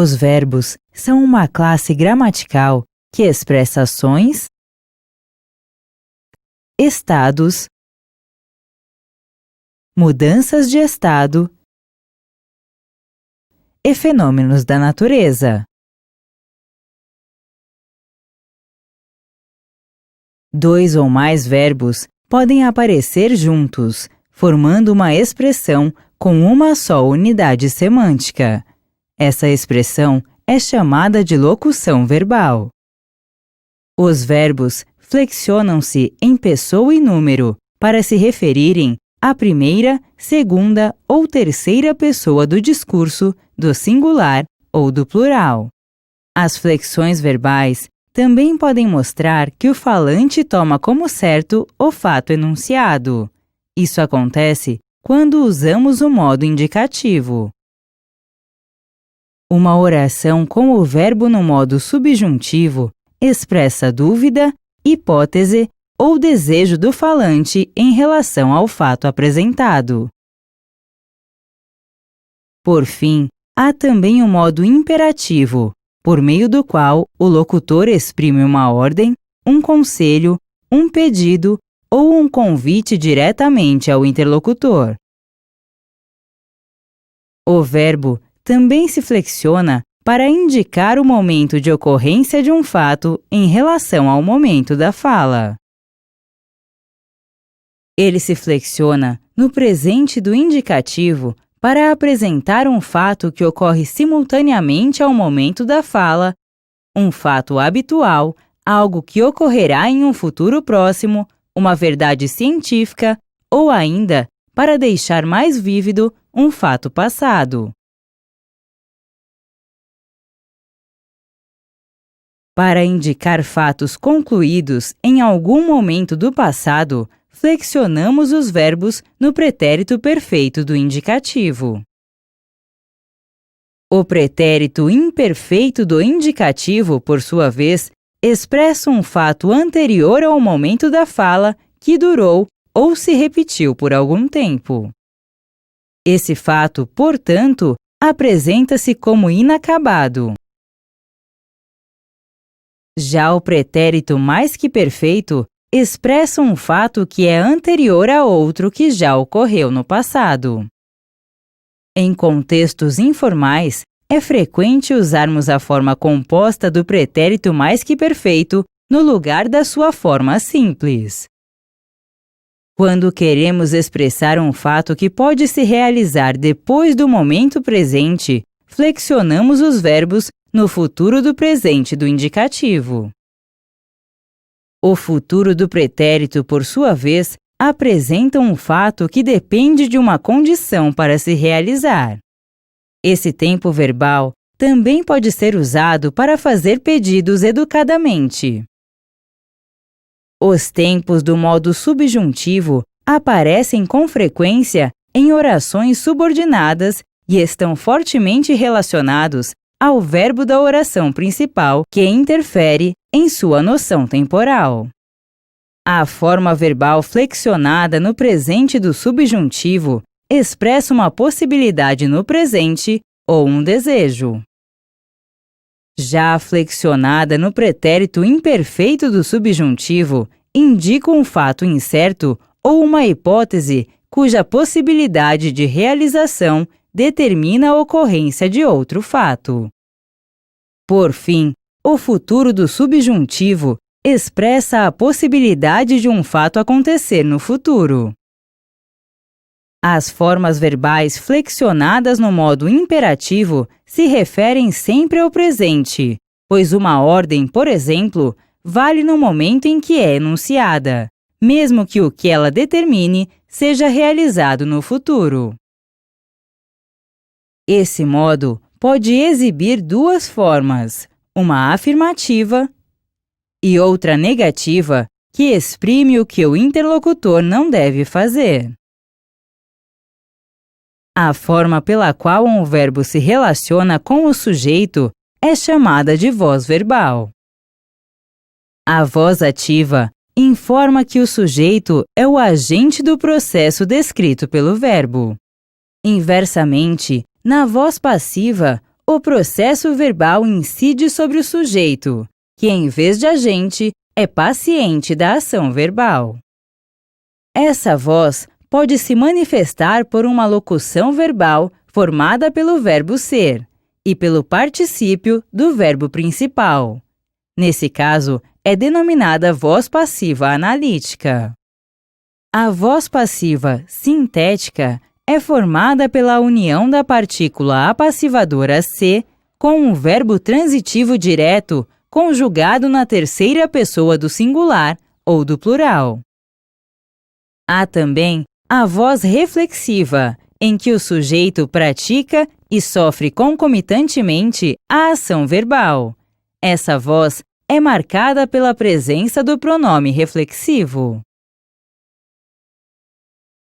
Os verbos são uma classe gramatical que expressa ações, estados, mudanças de estado e fenômenos da natureza. Dois ou mais verbos podem aparecer juntos, formando uma expressão com uma só unidade semântica. Essa expressão é chamada de locução verbal. Os verbos flexionam-se em pessoa e número para se referirem à primeira, segunda ou terceira pessoa do discurso, do singular ou do plural. As flexões verbais também podem mostrar que o falante toma como certo o fato enunciado. Isso acontece quando usamos o modo indicativo. Uma oração com o verbo no modo subjuntivo expressa dúvida, hipótese ou desejo do falante em relação ao fato apresentado. Por fim, há também o modo imperativo, por meio do qual o locutor exprime uma ordem, um conselho, um pedido ou um convite diretamente ao interlocutor. O verbo também se flexiona para indicar o momento de ocorrência de um fato em relação ao momento da fala. Ele se flexiona no presente do indicativo para apresentar um fato que ocorre simultaneamente ao momento da fala, um fato habitual, algo que ocorrerá em um futuro próximo, uma verdade científica ou ainda, para deixar mais vívido, um fato passado. Para indicar fatos concluídos em algum momento do passado, flexionamos os verbos no pretérito perfeito do indicativo. O pretérito imperfeito do indicativo, por sua vez, expressa um fato anterior ao momento da fala que durou ou se repetiu por algum tempo. Esse fato, portanto, apresenta-se como inacabado. Já o pretérito mais que perfeito expressa um fato que é anterior a outro que já ocorreu no passado. Em contextos informais, é frequente usarmos a forma composta do pretérito mais que perfeito no lugar da sua forma simples. Quando queremos expressar um fato que pode se realizar depois do momento presente, flexionamos os verbos no futuro do presente do indicativo. O futuro do pretérito, por sua vez, apresenta um fato que depende de uma condição para se realizar. Esse tempo verbal também pode ser usado para fazer pedidos educadamente. Os tempos do modo subjuntivo aparecem com frequência em orações subordinadas e estão fortemente relacionados ao verbo da oração principal, que interfere em sua noção temporal. A forma verbal flexionada no presente do subjuntivo expressa uma possibilidade no presente ou um desejo. Já a flexionada no pretérito imperfeito do subjuntivo indica um fato incerto ou uma hipótese cuja possibilidade de realização determina a ocorrência de outro fato. Por fim, o futuro do subjuntivo expressa a possibilidade de um fato acontecer no futuro. As formas verbais flexionadas no modo imperativo se referem sempre ao presente, pois uma ordem, por exemplo, vale no momento em que é enunciada, mesmo que o que ela determine seja realizado no futuro. Esse modo pode exibir duas formas, uma afirmativa e outra negativa, que exprime o que o interlocutor não deve fazer. A forma pela qual um verbo se relaciona com o sujeito é chamada de voz verbal. A voz ativa informa que o sujeito é o agente do processo descrito pelo verbo. Inversamente, na voz passiva, o processo verbal incide sobre o sujeito, que em vez de agente, é paciente da ação verbal. Essa voz pode se manifestar por uma locução verbal formada pelo verbo ser e pelo particípio do verbo principal. Nesse caso, é denominada voz passiva analítica. A voz passiva sintética é formada pela união da partícula apassivadora se com um verbo transitivo direto conjugado na terceira pessoa do singular ou do plural. Há também a voz reflexiva, em que o sujeito pratica e sofre concomitantemente a ação verbal. Essa voz é marcada pela presença do pronome reflexivo.